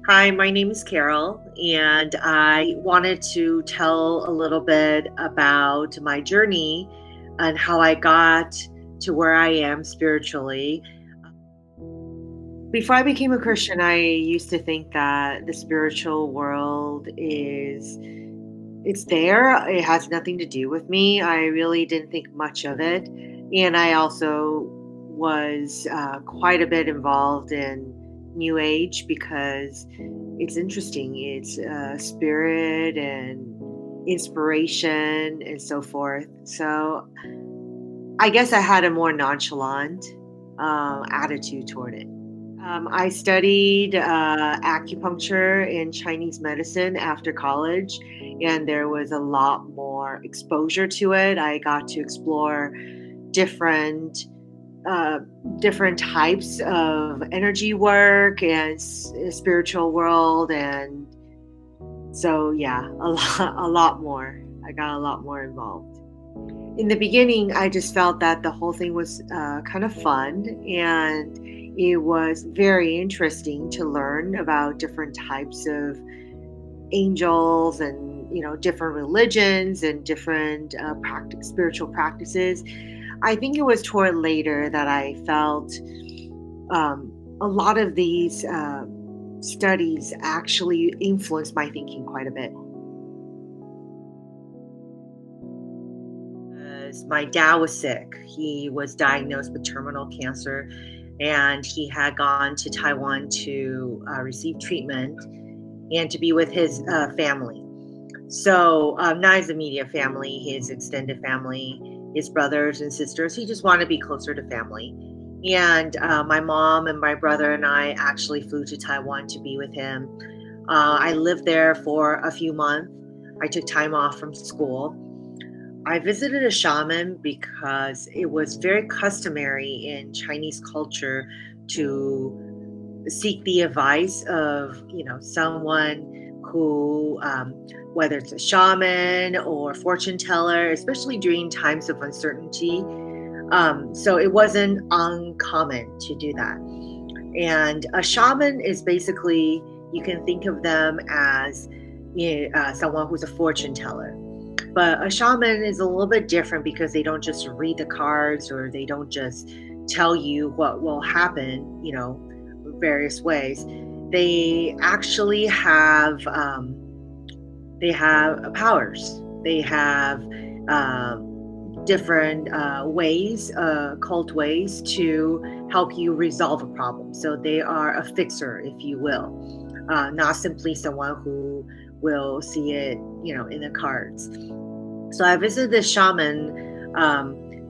Hi, my name is Carol, and I wanted to tell a little bit about my journey and how I got to where I am spiritually. Before I became a Christian, I used to think that the spiritual world it's there. It has nothing to do with me. I really didn't think much of it. And I also was quite a bit involved in New Age because it's interesting. It's spirit and inspiration and so forth. So I guess I had a more nonchalant attitude toward it. I studied acupuncture and Chinese medicine after college, and there was a lot more exposure to it. I got to explore different uh, different types of energy work and spiritual world, and so yeah, a lot more. I got a lot more involved. In the beginning, I just felt that the whole thing was kind of fun, and it was very interesting to learn about different types of angels and different religions and different spiritual practices. I think it was toward later that I felt a lot of these studies actually influenced my thinking quite a bit. My dad was sick. He was diagnosed with terminal cancer, and he had gone to Taiwan to receive treatment and to be with his family. So, not his immediate family, his extended family, his brothers and sisters. He just wanted to be closer to family. And my mom and my brother and I actually flew to Taiwan to be with him. I lived there for a few months. I took time off from school. I visited a shaman because it was very customary in Chinese culture to seek the advice of, someone who, whether it's a shaman or fortune teller, especially during times of uncertainty. So it wasn't uncommon to do that. And a shaman is basically, you can think of them as someone who's a fortune teller. But a shaman is a little bit different because they don't just read the cards or they don't just tell you what will happen, various ways. They actually have powers. They have different ways, cult ways to help you resolve a problem. So they are a fixer, if you will, not simply someone who will see it, in the cards. So I visited this shaman.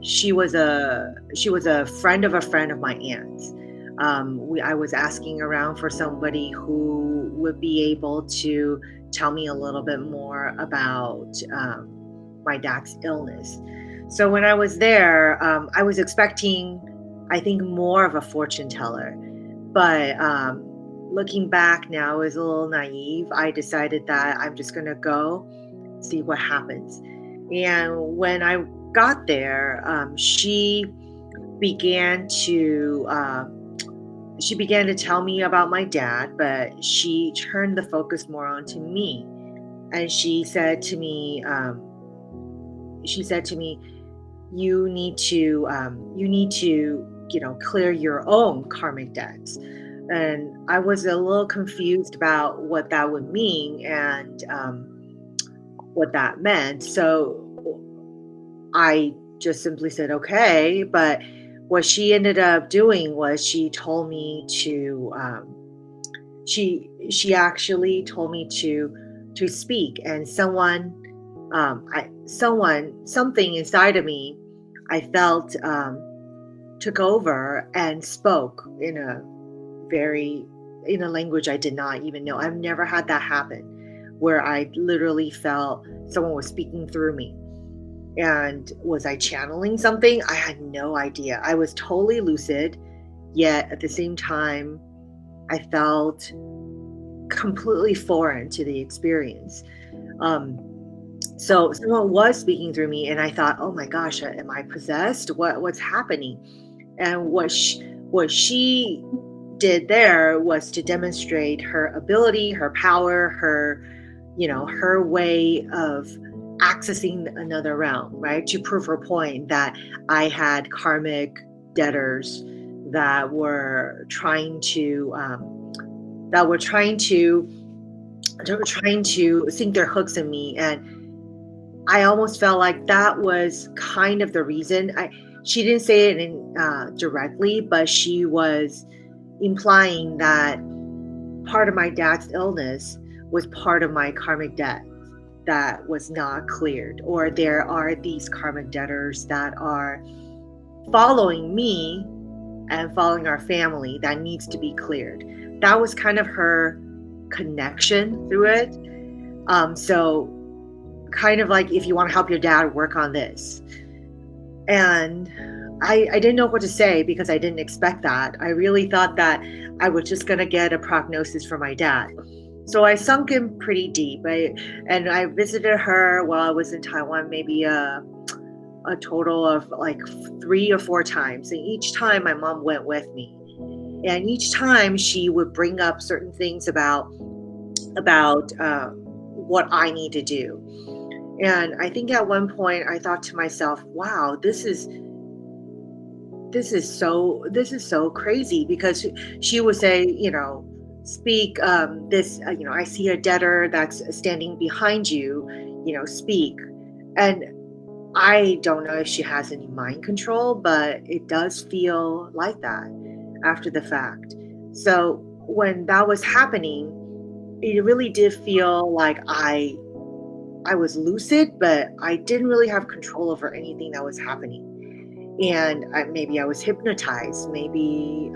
She was a friend of a friend of my aunt's. I was asking around for somebody who would be able to tell me a little bit more about my dad's illness. So when I was there, I was expecting, I think, more of a fortune teller. But looking back now, I was a little naive. I decided that I'm just going to go see what happens. And when I got there, began to uh, she began to tell me about my dad, but she turned the focus more onto me. And she said to me, you need to clear your own karmic debts. And I was a little confused about what that would mean and what that meant. So I just simply said, okay. But what she ended up doing was she actually told me to speak, and something inside of me, I felt, took over and spoke very in a language I did not even know. I've never had that happen, where I literally felt someone was speaking through me. And was I channeling something? I had no idea. I was totally lucid, yet at the same time, I felt completely foreign to the experience. Um, so someone was speaking through me, and I thought, "Oh my gosh, am I possessed? What's happening?" And what she did there was to demonstrate her ability, her power, her way of accessing another realm, right? To prove her point that I had karmic debtors that were trying to sink their hooks in me. And I almost felt like that was kind of the reason. She didn't say it directly, but she was implying that part of my dad's illness was part of my karmic debt that was not cleared, or there are these karmic debtors that are following me and following our family that needs to be cleared. That was kind of her connection through it. So kind of like, if you want to help your dad, work on this. And I didn't know what to say because I didn't expect that. I really thought that I was just going to get a prognosis for my dad. So I sunk in pretty deep. I visited her while I was in Taiwan, maybe a total of like 3 or 4 times. And each time my mom went with me. And each time she would bring up certain things about what I need to do. And I think at one point I thought to myself, wow, this is so crazy, because she would say, speak this, I see a debtor that's standing behind you, speak. And I don't know if she has any mind control, but it does feel like that after the fact. So when that was happening, it really did feel like I was lucid, but I didn't really have control over anything that was happening. And maybe I was hypnotized. Maybe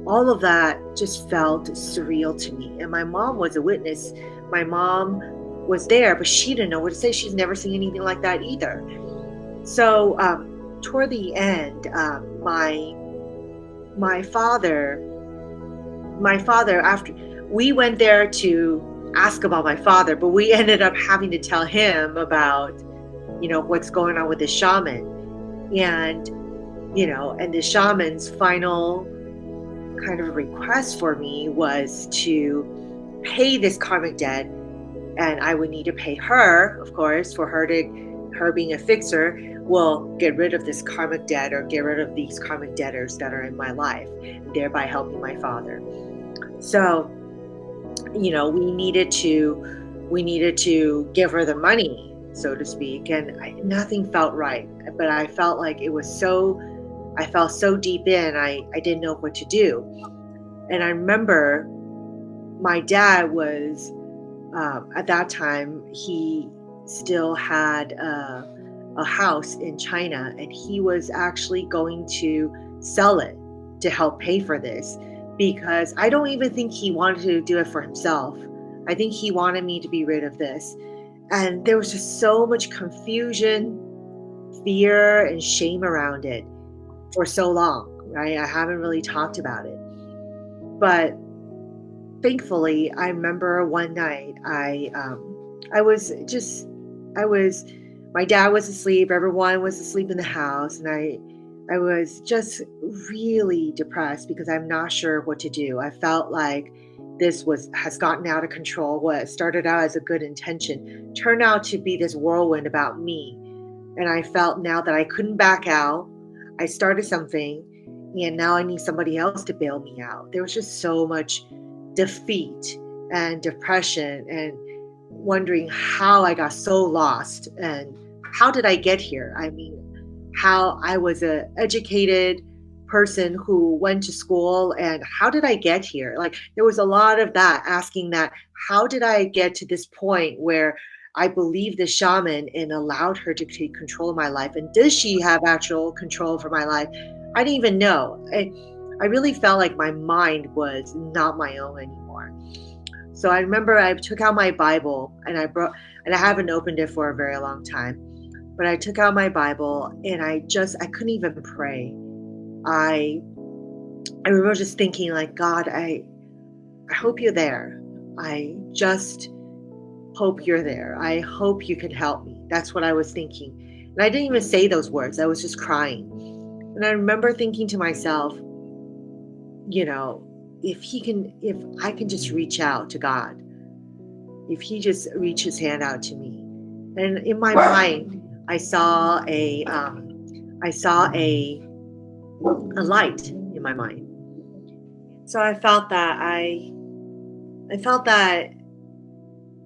all of that just felt surreal to me. And my mom was a witness. My mom was there, but she didn't know what to say. She's never seen anything like that either. So toward the end, my father, after we went there to ask about my father, but we ended up having to tell him about, what's going on with the shaman. And, and the shaman's final kind of request for me was to pay this karmic debt. And I would need to pay her, of course, for her being a fixer, will get rid of this karmic debt or get rid of these karmic debtors that are in my life, thereby helping my father. So, we needed to give her the money, so to speak, and nothing felt right. But I felt like I felt so deep in, I didn't know what to do. And I remember my dad was, at that time, he still had a house in China, and he was actually going to sell it to help pay for this, because I don't even think he wanted to do it for himself. I think he wanted me to be rid of this. And there was just so much confusion, fear, and shame around it for so long, right? I haven't really talked about it. But thankfully, I remember one night my dad was asleep, everyone was asleep in the house, and I was just really depressed because I'm not sure what to do. I felt like this has gotten out of control. What started out as a good intention turned out to be this whirlwind about me. And I felt now that I couldn't back out. I started something, and now I need somebody else to bail me out. There was just so much defeat and depression and wondering how I got so lost and how did I get here? I mean, how I was an educated person who went to school, and how did I get here? Like, there was a lot of that, asking that, how did I get to this point where I believed the shaman and allowed her to take control of my life? And does she have actual control over my life? I didn't even know. I really felt like my mind was not my own anymore. So I remember I took out my Bible, and I haven't opened it for a very long time, but I took out my Bible, and I couldn't even pray. I remember just thinking, like, God, I hope you're there. I just hope you're there. I hope you can help me. That's what I was thinking. And I didn't even say those words. I was just crying. And I remember thinking to myself, you know, if I can just reach out to God, if he just reach his hand out to me. And in my mind, I saw I saw a light in my mind. So I felt that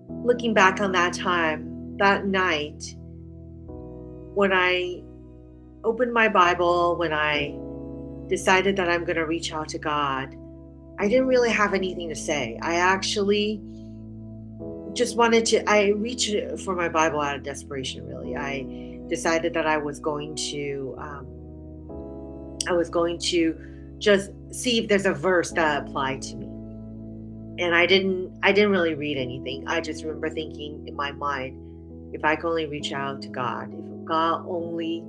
looking back on that time, that night, when I opened my Bible, when I decided that I'm going to reach out to God, I didn't really have anything to say. I actually just wanted to, I reached for my Bible out of desperation, really. I decided that I was going to just see if there's a verse that applied to me. And I didn't really read anything. I just remember thinking in my mind, if I could only reach out to God, if God only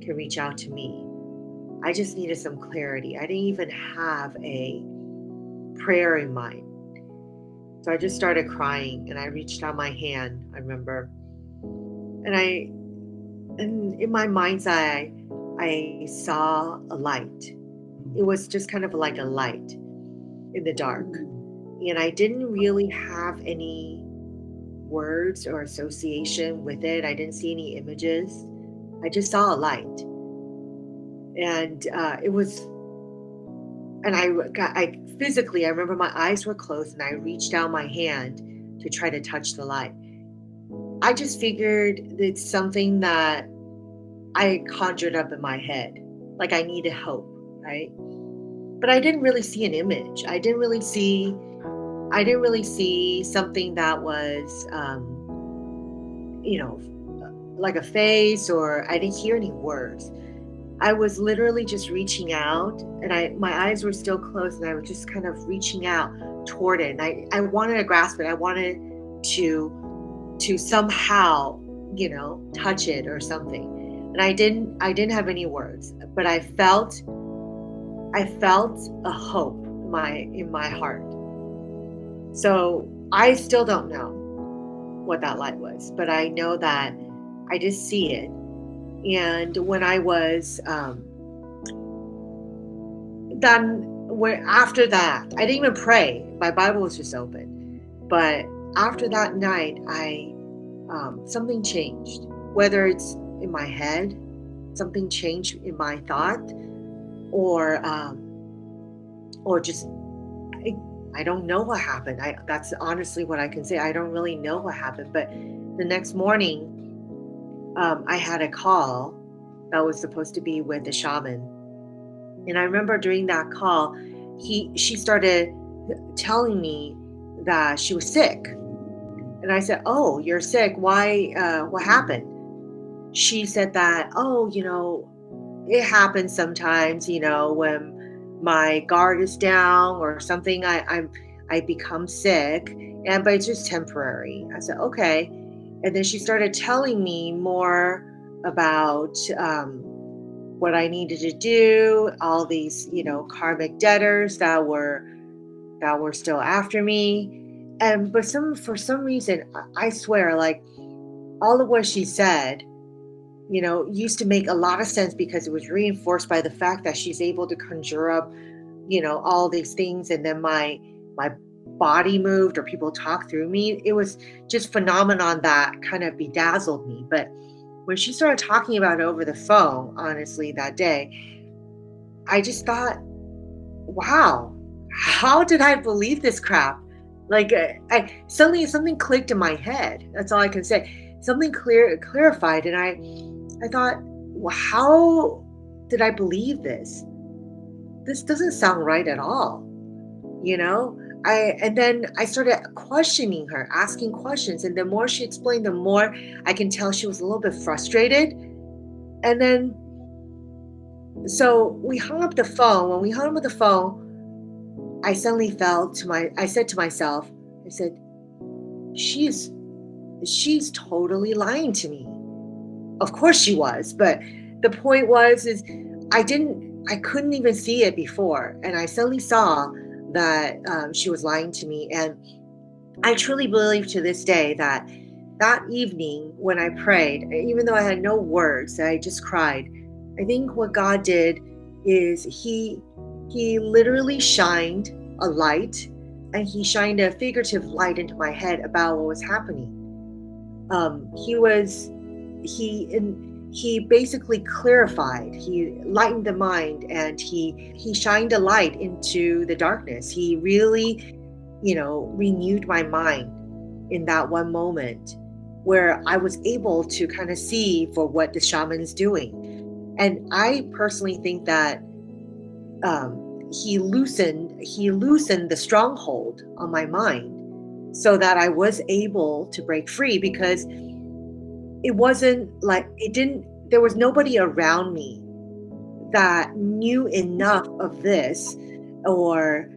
can reach out to me. I just needed some clarity. I didn't even have a prayer in mind. So I just started crying and I reached out my hand, I remember. And and in my mind's eye, I saw a light. It was just kind of like a light in the dark. And I didn't really have any words or association with it. I didn't see any images. I just saw a light. And it was, and I physically, I remember my eyes were closed and I reached down my hand to try to touch the light. I just figured it's something that I conjured up in my head, like I needed hope, right? But I didn't really see an image. I didn't really see something that was, you know, like a face, or I didn't hear any words. I was literally just reaching out, and my eyes were still closed, and I was just kind of reaching out toward it. And I wanted to grasp it. I wanted to somehow, touch it or something. And I didn't have any words, but I felt a hope in my heart. So I still don't know what that light was, but I know that I just see it. And when I was done, after that, I didn't even pray. My Bible was just open. But after that night, I something changed. Whether it's in my head, something changed in my thought, or just I don't know what happened. That's honestly what I can say. I don't really know what happened. But the next morning, I had a call that was supposed to be with the shaman. And I remember during that call, she started telling me that she was sick. And I said, "Oh, you're sick. Why? What happened?" She said that, "Oh, it happens sometimes, when my guard is down or something, I become sick, but it's just temporary." I said, "Okay." And then she started telling me more about what I needed to do, all these, karmic debtors that were still after me. And but for some reason, I swear, like, all of what she said, used to make a lot of sense because it was reinforced by the fact that she's able to conjure up, all these things, and then my body moved or people talked through me. It was just phenomenon that kind of bedazzled me. But when she started talking about it over the phone, honestly, that day, I just thought, wow, how did I believe this crap? Like, I suddenly something clicked in my head. That's all I can say. Something clarified, and I thought, well, how did I believe this? This doesn't sound right at all, you know? And then I started questioning her, asking questions, and the more she explained, the more I can tell she was a little bit frustrated. And then so we hung up the phone. When we hung up the phone, I suddenly I said to myself, I said, she's she's totally lying to me. Of course she was, but the point is I couldn't even see it before, and I suddenly saw that she was lying to me. And I truly believe to this day that that evening when I prayed, even though I had no words, I just cried. I think what God did is He literally shined a light, and he shined a figurative light into my head about what was happening. He was he basically clarified, he lightened the mind, and he shined a light into the darkness. He really, renewed my mind in that one moment, where I was able to kind of see for what the shaman's doing. And I personally think that he loosened the stronghold on my mind, so that I was able to break free, because it wasn't like it didn't there was nobody around me that knew enough of this, or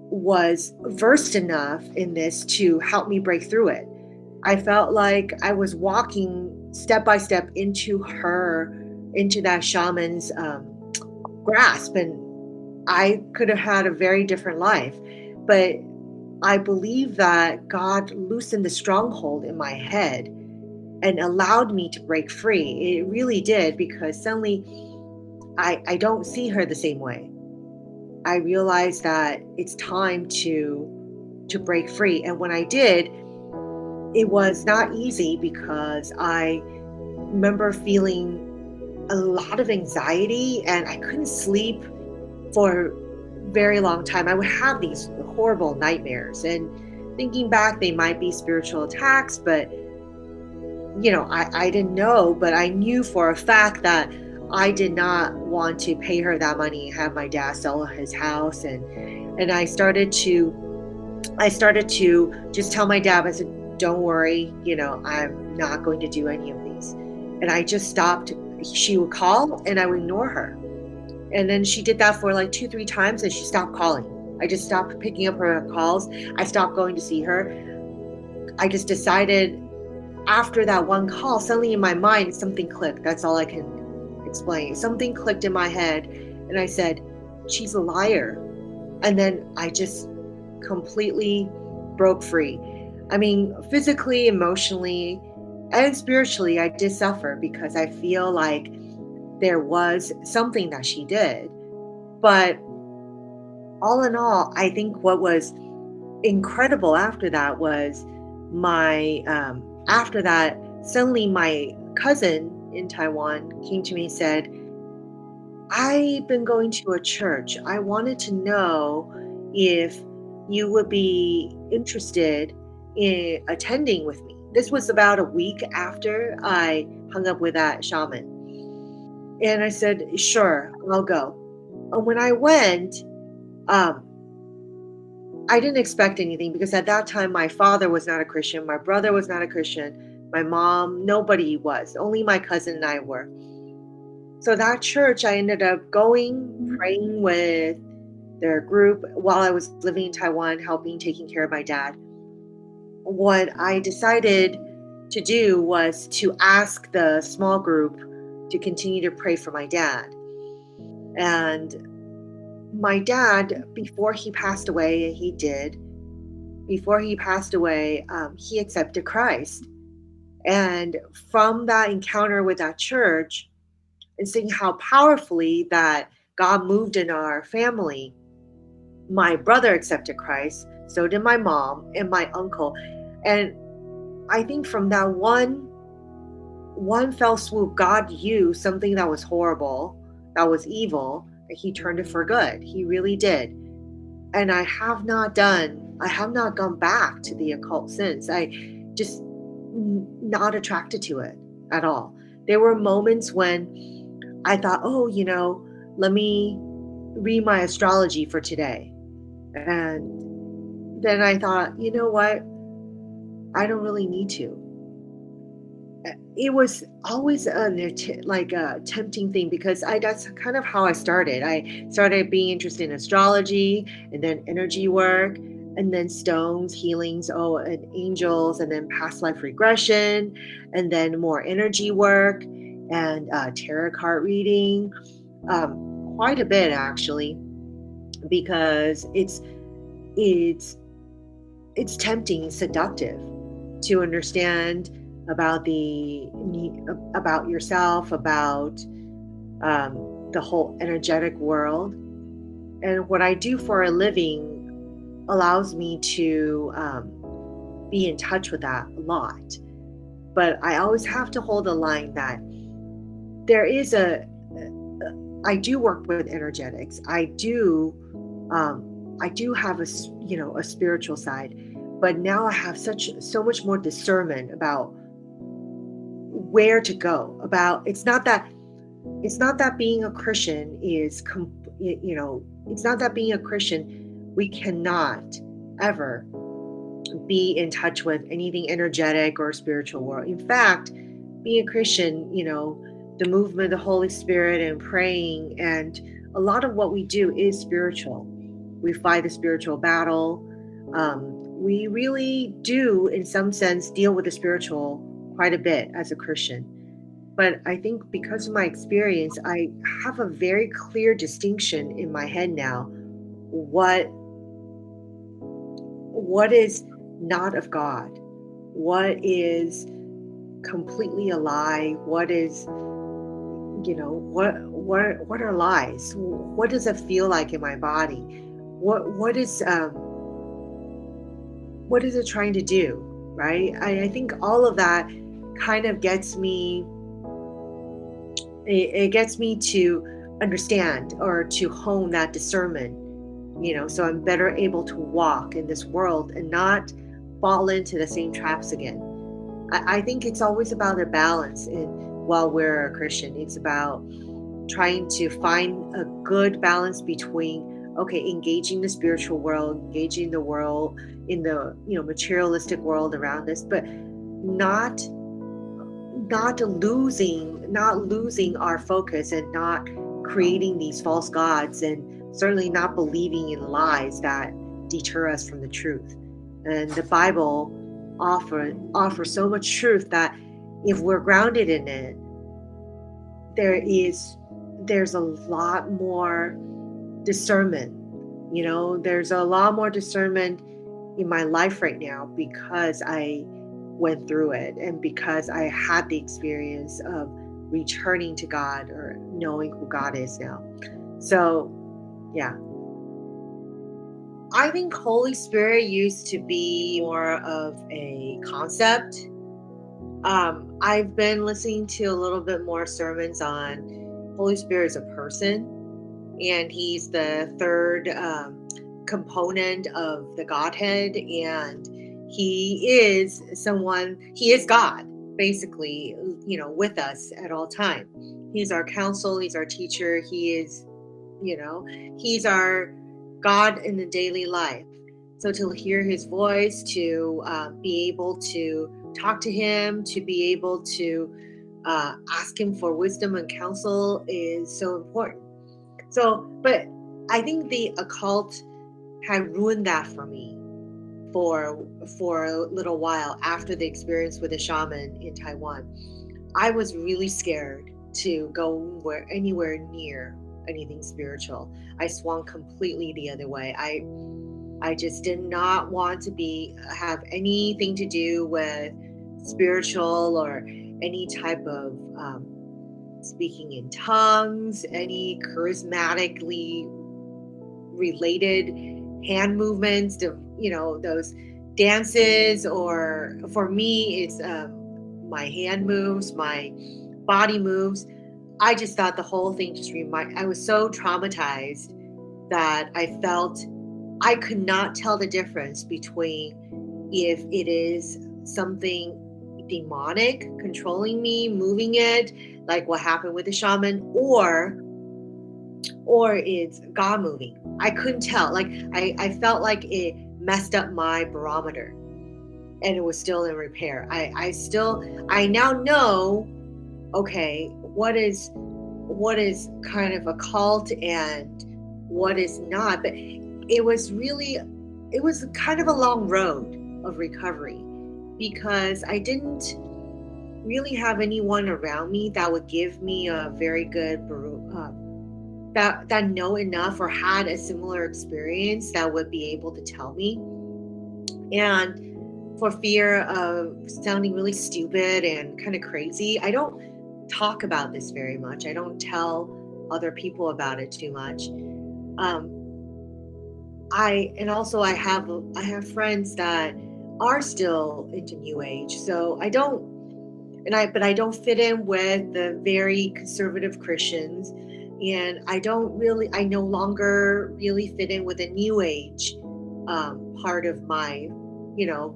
was versed enough in this to help me break through it. I felt like I was walking step by step into that shaman's grasp, and I could have had a very different life. But I believe that God loosened the stronghold in my head and allowed me to break free. It really did, because suddenly I don't see her the same way. I realized that it's time to break free. And when I did, it was not easy, because I remember feeling a lot of anxiety, and I couldn't sleep for a very long time. I would have these horrible nightmares, and thinking back, they might be spiritual attacks, but I didn't know, but I knew for a fact that I did not want to pay her that money and have my dad sell his house. And I started to just tell my dad, I said, don't worry, I'm not going to do any of these. And I just stopped. She would call and I would ignore her. And then she did that for like 2, 3 times, and she stopped calling. I just stopped picking up her calls. I stopped going to see her. I just decided, after that one call, suddenly in my mind, something clicked. That's all I can explain. Something clicked in my head, and I said, she's a liar. And then I just completely broke free. I mean, physically, emotionally, and spiritually, I did suffer, because I feel like there was something that she did. But all in all, I think what was incredible after that was after that, suddenly my cousin in Taiwan came to me and said, I've been going to a church. I wanted to know if you would be interested in attending with me. This was about a week after I hung up with that shaman. And I said, sure, I'll go. And when I went, um, I didn't expect anything, because at that time my father was not a Christian, my brother was not a Christian, my mom, nobody was. Only my cousin and I were. So that church, I ended up going, praying with their group while I was living in Taiwan, helping taking care of my dad. What I decided to do was to ask the small group to continue to pray for my dad. And my dad, before he passed away, and he did, before he passed away, he accepted Christ. And from that encounter with that church, and seeing how powerfully that God moved in our family, my brother accepted Christ, so did my mom and my uncle. And I think from that one fell swoop, God used something that was horrible, that was evil, and he turned it for good. He really did. And I have not gone back to the occult since. I just not attracted to it at all. There were moments when I thought, oh, let me read my astrology for today. And then I thought, you know what? I don't really need to. It was always a tempting thing, because that's kind of how I started. I started being interested in astrology, and then energy work, and then stones, healings, and angels, and then past life regression, and then more energy work, and tarot card reading, quite a bit actually, because it's tempting, seductive to understand about about yourself, about the whole energetic world. And what I do for a living allows me to be in touch with that a lot. But I always have to hold the line that there is I do work with energetics. I do have a spiritual side, but now I have so much more discernment about where to go. About it's not that being a Christian is it's not that being a Christian we cannot ever be in touch with anything energetic or spiritual world. In fact, being a Christian, the movement of the Holy Spirit and praying and a lot of what we do is spiritual. We fight a spiritual battle. We really do, in some sense, deal with the spiritual quite a bit as a Christian. But I think because of my experience, I have a very clear distinction in my head now what what is not of God, what is completely a lie, what is what are lies, what does it feel like in my body, what is it trying to do, right? I think all of that kind of it gets me to understand or to hone that discernment, so I'm better able to walk in this world and not fall into the same traps again. I think it's always about a balance while we're a Christian. It's about trying to find a good balance between, okay, engaging the spiritual world, engaging the world in the materialistic world around us, but not losing our focus and not creating these false gods, and certainly not believing in lies that deter us from the truth. And the Bible offers so much truth that if we're grounded in it, there's a lot more discernment. There's a lot more discernment in my life right now because I went through it and because I had the experience of returning to God or knowing who God is now. So, yeah. I think Holy Spirit used to be more of a concept. I've been listening to a little bit more sermons on Holy Spirit as a person, and he's the third component of the Godhead, and he is God, basically, with us at all time. He's our counsel, he's our teacher, you know, he's our God in the daily life. So to hear his voice, to be able to talk to him, to be able to ask him for wisdom and counsel is so important. So, but I think the occult had ruined that for me for a little while after the experience with a shaman in Taiwan. I was really scared to go anywhere near anything spiritual. I swung completely the other way. I just did not want to have anything to do with spiritual or any type of speaking in tongues, any charismatically related hand movements, to those dances, or for me it's my hand moves, my body moves. I just thought the whole thing I was so traumatized that I felt I could not tell the difference between if it is something demonic controlling me, moving it, like what happened with the shaman, or it's God moving. I couldn't tell. Like I felt like it messed up my barometer and it was still in repair. I now know, okay, what is kind of occult and what is not. But it was kind of a long road of recovery because I didn't really have anyone around me that would give me a very good that know enough or had a similar experience that would be able to tell me. And for fear of sounding really stupid and kind of crazy, I don't talk about this very much. I don't tell other people about it too much. I have friends that are still into New Age. So I don't fit in with the very conservative Christians, and I no longer really fit in with the New Age part of my,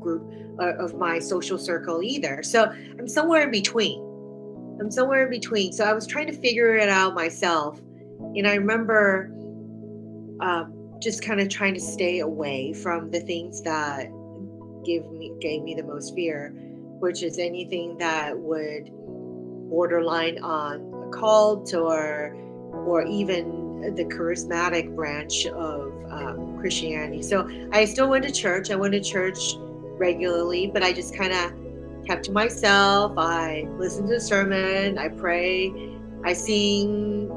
group of my social circle either. So I'm somewhere in between. I'm somewhere in between. So I was trying to figure it out myself, and I remember just kind of trying to stay away from the things that gave me the most fear, which is anything that would borderline on occult or even the charismatic branch of Christianity. So I still went to church. I went to church regularly, but I just kind of kept to myself. I listened to the sermon. I pray. I sing.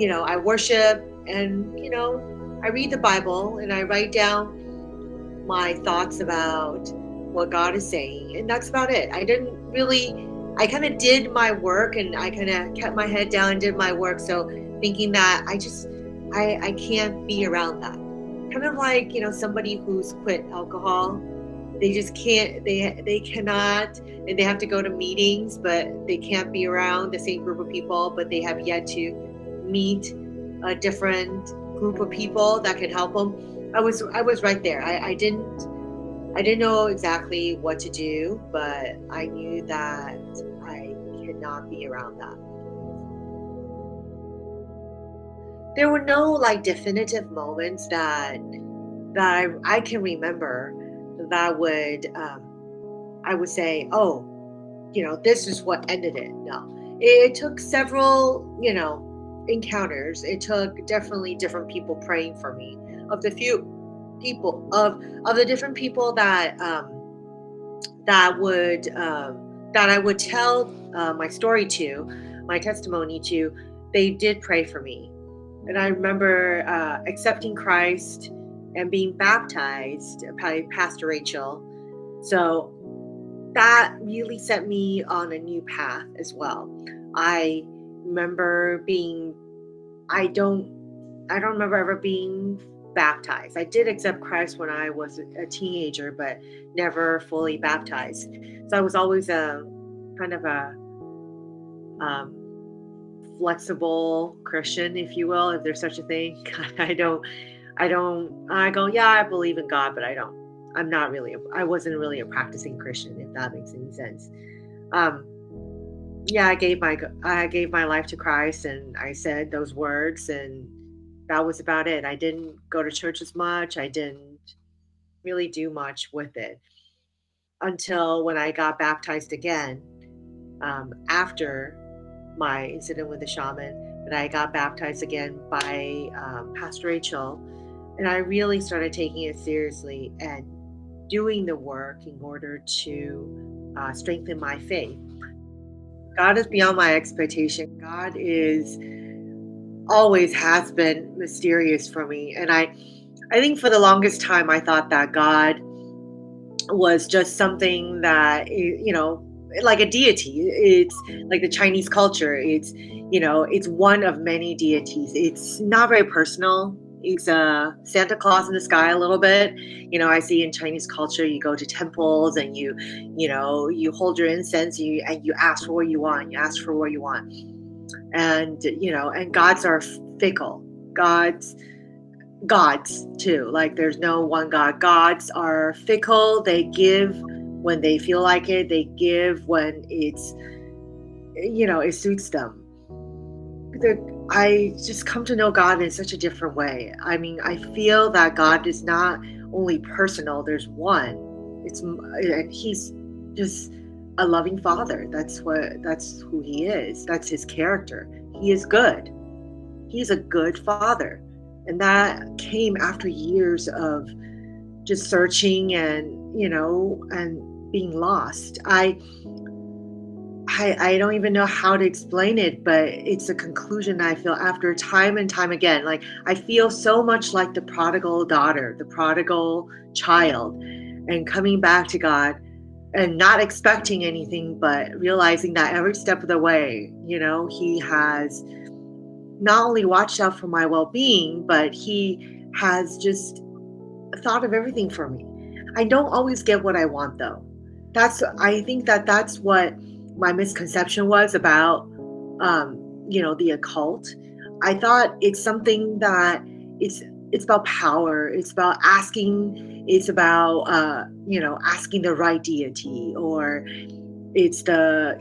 I worship, and I read the Bible and I write down my thoughts about what God is saying. And that's about it. I kind of did my work and I kind of kept my head down and did my work. So thinking that I can't be around that. Kind of like, somebody who's quit alcohol. They just can't, they cannot, and they have to go to meetings, but they can't be around the same group of people, but they have yet to meet a different group of people that can help them. I was right there. I didn't know exactly what to do, but I knew that I cannot be around that. There were no like definitive moments that I can remember that I would say, oh, this is what ended it. No, it took several, encounters. It took definitely different people praying for me. Of the few people of the different people that I would tell my story to, my testimony to, they did pray for me. And I remember accepting Christ and being baptized by Pastor Rachel. So that really set me on a new path as well. I remember being I don't remember ever being baptized. I did accept Christ when I was a teenager, but never fully baptized. So I was always a kind of a um, flexible Christian, if you will, if there's such a thing. I go, yeah, I believe in God, but I wasn't really a practicing Christian, if that makes any sense. Um, yeah, I gave my life to Christ and I said those words, and that was about it. I didn't go to church as much. I didn't really do much with it until when I got baptized again, after my incident with the shaman. But I got baptized again by Pastor Rachel, and I really started taking it seriously and doing the work in order to strengthen my faith. God is beyond my expectation. God is always has been mysterious for me, and I think for the longest time I thought that God was just something that like a deity. It's like the Chinese culture. It's one of many deities. It's not very personal. It's Santa Claus in the sky a little bit. I see in Chinese culture, you go to temples and you hold your incense, and you ask for what you want. You ask for what you want, and gods are fickle. Gods too. Like there's no one God. Gods are fickle. They give when they feel like it. They give when it suits them. I just come to know God in such a different way. I mean, I feel that God is not only personal. There's one. And He's just a loving Father. That's who He is. That's His character. He is good. He's a good Father. And that came after years of just searching and being lost. I don't even know how to explain it, but it's a conclusion I feel after time and time again. Like I feel so much like the prodigal daughter, the prodigal child, and coming back to God and not expecting anything, but realizing that every step of the way, He has not only watched out for my well-being, but He has just thought of everything for me. I don't always get what I want though. I think that's what my misconception was about the occult. I thought it's something that it's it's about power, it's about asking, it's about asking the right deity, or it's the,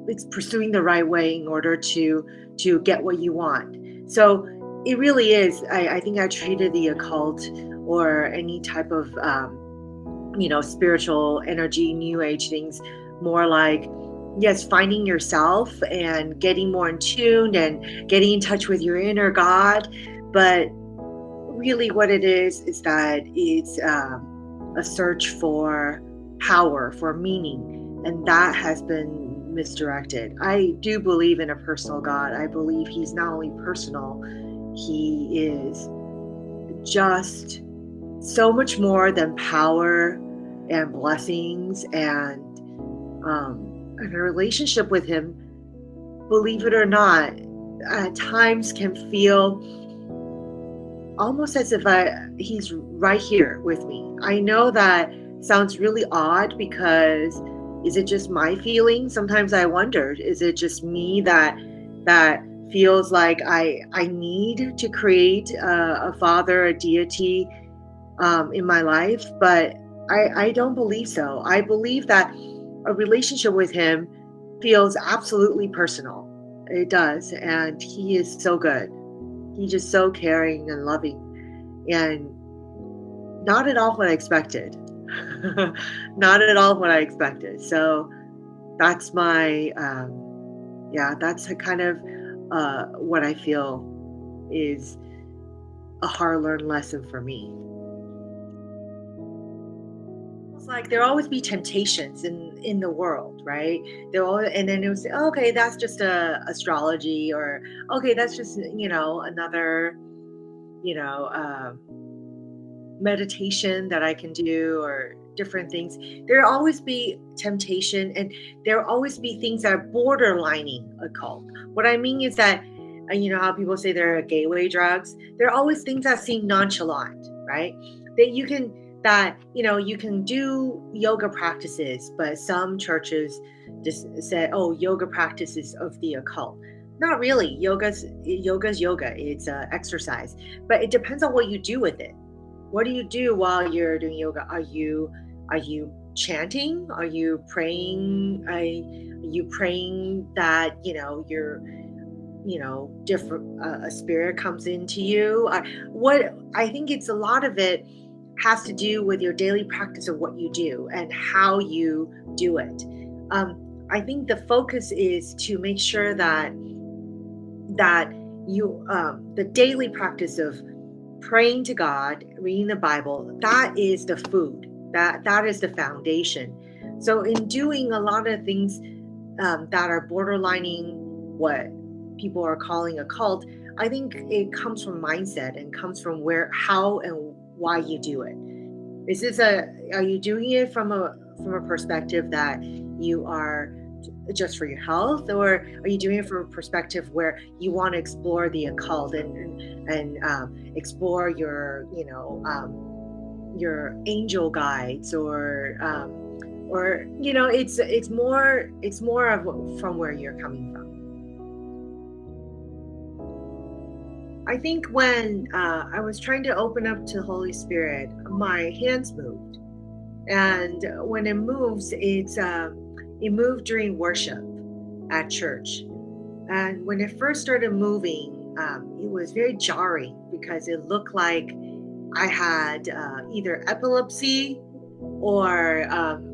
it's pursuing the right way in order to get what you want. So it really is. I think I treated the occult or any type of spiritual energy, new age things more like, yes, finding yourself and getting more in tune and getting in touch with your inner God. But really, what it is that it's a search for power, for meaning, and that has been misdirected. I do believe in a personal God. I believe He's not only personal, He is just so much more than power and blessings, and a relationship with Him, believe it or not, at times can feel almost as if he's right here with me. I know that sounds really odd, because is it just my feeling? Sometimes I wondered, is it just me that feels like I need to create a father, a deity in my life? But I don't believe so. I believe that a relationship with him feels absolutely personal. It does, and he is so good. He's just so caring and loving, and not at all what I expected. Not at all what I expected. So that's that's a kind of what I feel is a hard learned lesson for me. It's like there always be temptations in the world, right? There always, and then it was, oh, okay, that's just astrology, or okay, that's just another you know um, meditation that I can do, or different things. There always be temptation, and there always be things that are borderlining occult. What I mean is that, how people say there are gateway drugs. There are always things that seem nonchalant, right? That you can do yoga practices, but some churches just say, oh, yoga practices of the occult. Not really. Yoga's yoga. It's exercise, but it depends on what you do with it. What do you do while you're doing yoga? Are you chanting? Are you praying? Are you praying that you're different, a spirit comes into you? What I think it's a lot of it has to do with your daily practice of what you do and how you do it. I think the focus is to make sure that you the daily practice of praying to God, reading the Bible, that is the food. That is the foundation. So in doing a lot of things that are borderlining what people are calling a cult, I think it comes from mindset and comes from how and why you do it. Are you doing it from a perspective that you are just for your health, or are you doing it from a perspective where you want to explore the occult and explore your angel guides, or it's more of from where you're coming from. I think when I was trying to open up to the Holy Spirit, my hands moved, and when it moves, it moved during worship at church. And when it first started moving, it was very jarring, because it looked like I had either epilepsy, or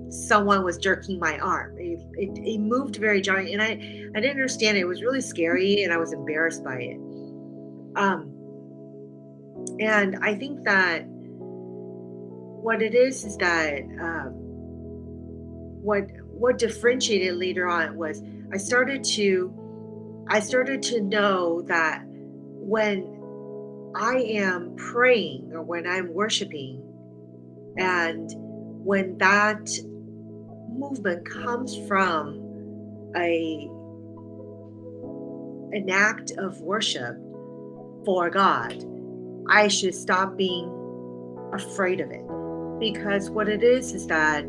someone was jerking my arm. It moved very jarring, and I didn't understand it. It was really scary, and I was embarrassed by it. And I think that what it is that what differentiated later on was I started to know that when I am praying, or when I'm worshiping, and when that movement comes from a an act of worship for God, I should stop being afraid of it. Because what it is that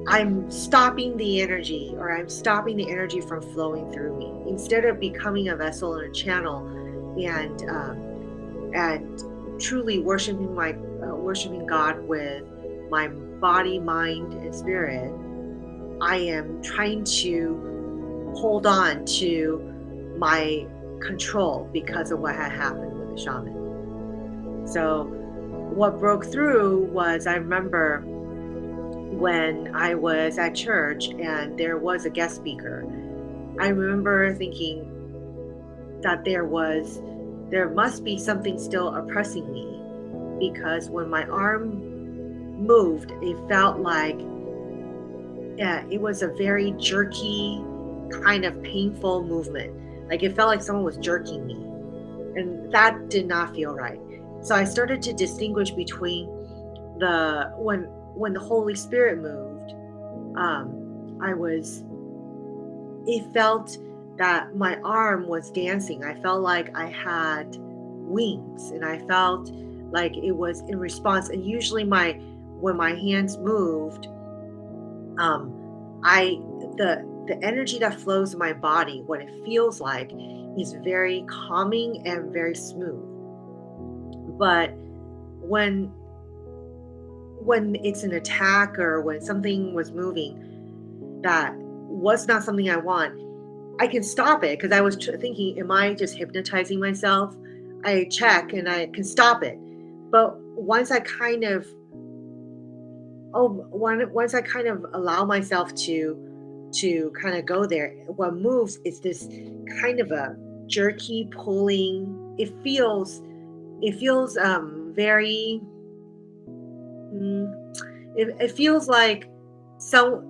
I'm stopping the energy, or I'm stopping the energy from flowing through me instead of becoming a vessel and a channel, and truly worshiping God with my body, mind, and spirit. I am trying to hold on to my control because of what had happened with the shaman. So what broke through was, I remember when I was at church and there was a guest speaker. I remember thinking that there must be something still oppressing me, because when my arm moved, it felt like it was a very jerky, kind of painful movement. Like it felt like someone was jerking me, and that did not feel right. So I started to distinguish between when the Holy Spirit moved. It felt that my arm was dancing. I felt like I had wings, and I felt like it was in response. And usually when my hands moved, I the energy that flows in my body, what it feels like, is very calming and very smooth. But when it's an attack, or when something was moving that was not something I want, I can stop it, because I was thinking, am I just hypnotizing myself? I check and I can stop it. But once I kind of allow myself to kind of go there, what moves is this kind of a jerky pulling. Very it feels like, so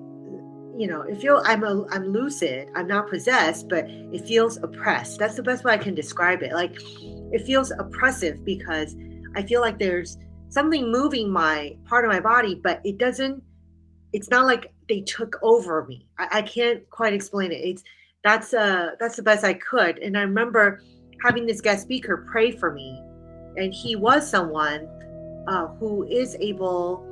I'm lucid, I'm not possessed, but it feels oppressed. That's the best way I can describe it. Like, it feels oppressive because I feel like there's something moving my part of my body, but it's not like they took over me. I can't quite explain it. That's the best I could. And I remember having this guest speaker pray for me, and he was someone who is able.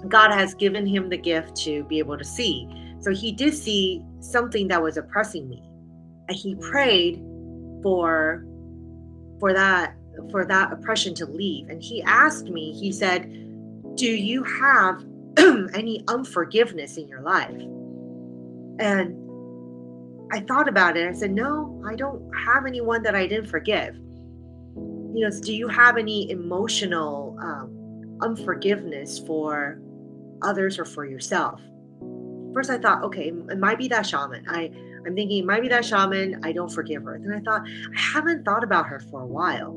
God has given him the gift to be able to see. So he did see something that was oppressing me, and he prayed for that oppression to leave. And he asked me. He said, "Do you have any unforgiveness in your life?" And I thought about it. I said, "No, I don't have anyone that I didn't forgive." Do you have any emotional unforgiveness for others or for yourself? First, I thought, okay, it might be that shaman. I'm thinking it might be that shaman. I don't forgive her. Then I thought, I haven't thought about her for a while.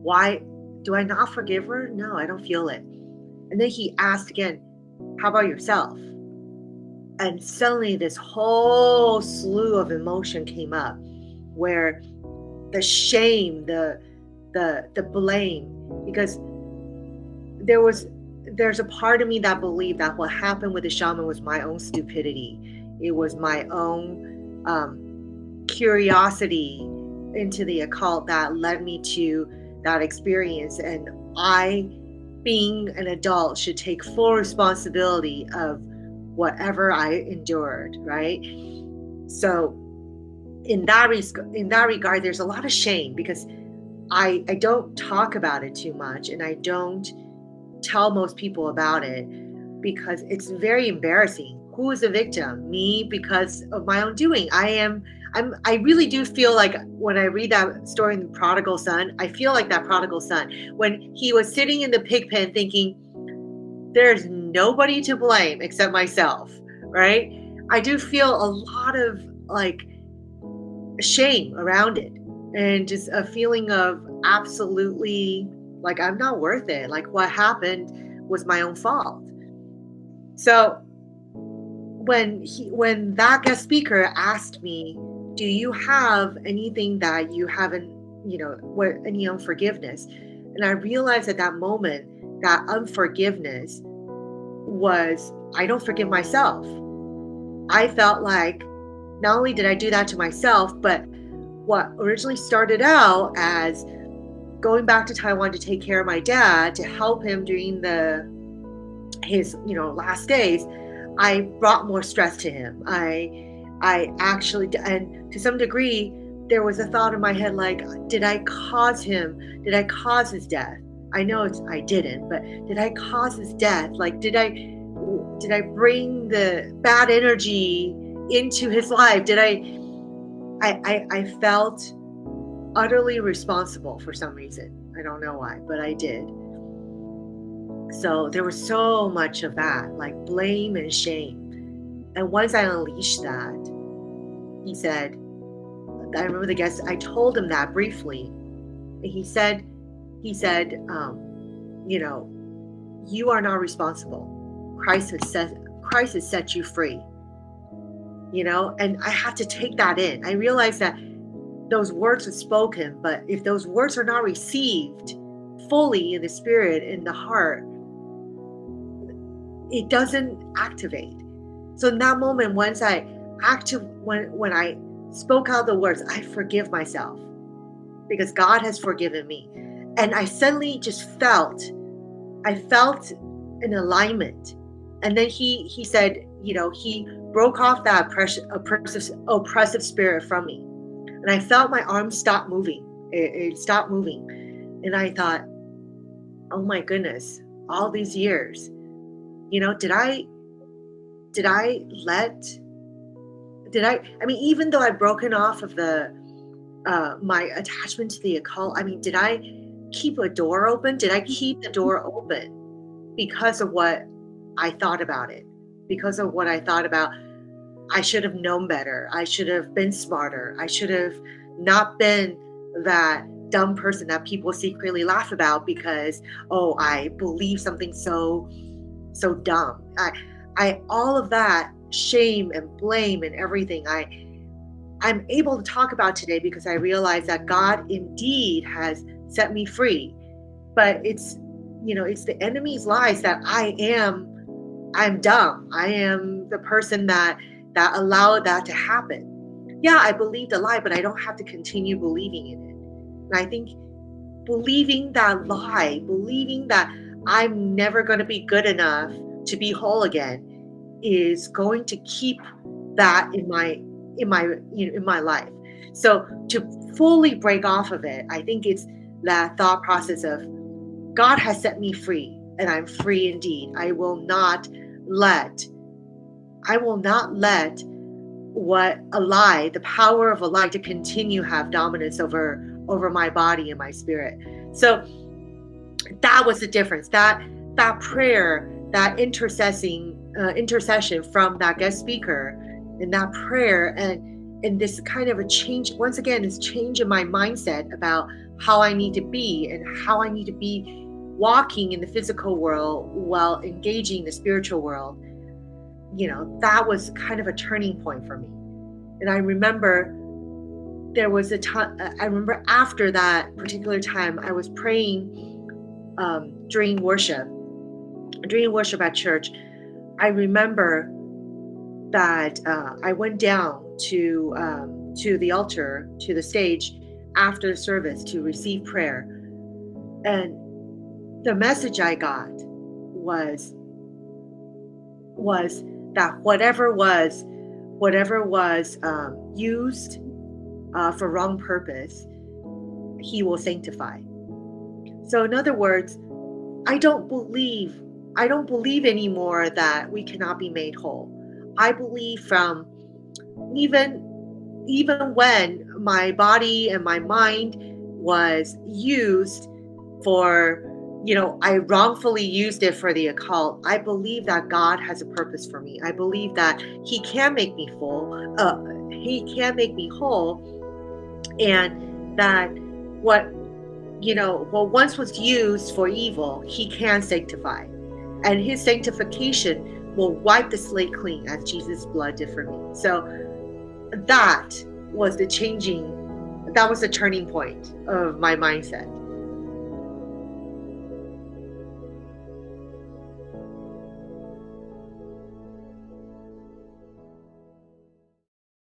Why do I not forgive her? No, I don't feel it. And then he asked again, how about yourself? And suddenly this whole slew of emotion came up, where the shame, the blame, because there's a part of me that believed that what happened with the shaman was my own stupidity. It was my own curiosity into the occult that led me to that experience, and I, being an adult, should take full responsibility of whatever I endured, right? So in that regard, there's a lot of shame, because I don't talk about it too much, and I don't tell most people about it, because it's very embarrassing. Who is the victim? Me, because of my own doing. I really do feel like, when I read that story in the prodigal son, I feel like that prodigal son, when he was sitting in the pig pen thinking, there's nobody to blame except myself, right? I do feel a lot of shame around it, and just a feeling of absolutely like I'm not worth it. Like, what happened was my own fault. So when that guest speaker asked me, do you have anything that you haven't, any unforgiveness? And I realized at that moment that unforgiveness was, I don't forgive myself. I felt like not only did I do that to myself, but what originally started out as going back to Taiwan to take care of my dad, to help him during his last days, I brought more stress to him. I actually, and to some degree, there was a thought in my head like, did I cause his death? I know I didn't, but did I cause his death? Like, did I bring the bad energy into his life? I felt utterly responsible for some reason. I don't know why, but I did. So there was so much of that, like blame and shame. And once I unleashed that, he said, I remember the guest, I told him that briefly. And he said, you are not responsible. Christ has set you free. And I had to take that in. I realized that those words were spoken, but if those words are not received fully in the spirit, in the heart, it doesn't activate. So in that moment, when I spoke out the words, I forgive myself because God has forgiven me. And I suddenly just felt an alignment. And then he said, he broke off that oppressive spirit from me. And I felt my arms stop moving. It stopped moving. And I thought, oh my goodness, all these years, even though I'd broken off of my attachment to the occult, did I keep a door open? Did I keep the door open because of what I thought about it? Because of what I thought about, I should have known better. I should have been smarter. I should have not been that dumb person that people secretly laugh about because, I believe something so dumb. I all of that shame and blame and everything I'm able to talk about today because I realize that God indeed has set me free. But it's the enemy's lies that I'm dumb. I am the person that allowed that to happen. Yeah, I believed a lie, but I don't have to continue believing in it. And I think believing that lie, believing that I'm never going to be good enough to be whole again, is going to keep that in my life. So to fully break off of it, I think it's that thought process of God has set me free, and I'm free indeed. I will not let the power of a lie to continue have dominance over my body and my spirit. So that was the difference. That prayer, that intercession from that guest speaker, and that prayer, and this kind of a change, once again, this change in my mindset about how I need to be and how I need to be walking in the physical world while engaging the spiritual world. That was kind of a turning point for me. And I remember there was a time, I remember after that particular time, I was praying during worship at church. I remember that I went down to the altar, to the stage after the service to receive prayer. And the message I got was that whatever was used for wrong purpose, he will sanctify. So in other words, I don't believe anymore that we cannot be made whole. I believe from even when my body and my mind was used for, I wrongfully used it for the occult, I believe that God has a purpose for me. I believe that he can make me full. He can make me whole. And that what once was used for evil, he can sanctify. And his sanctification will wipe the slate clean as Jesus' blood did for me. So that was the turning point of my mindset.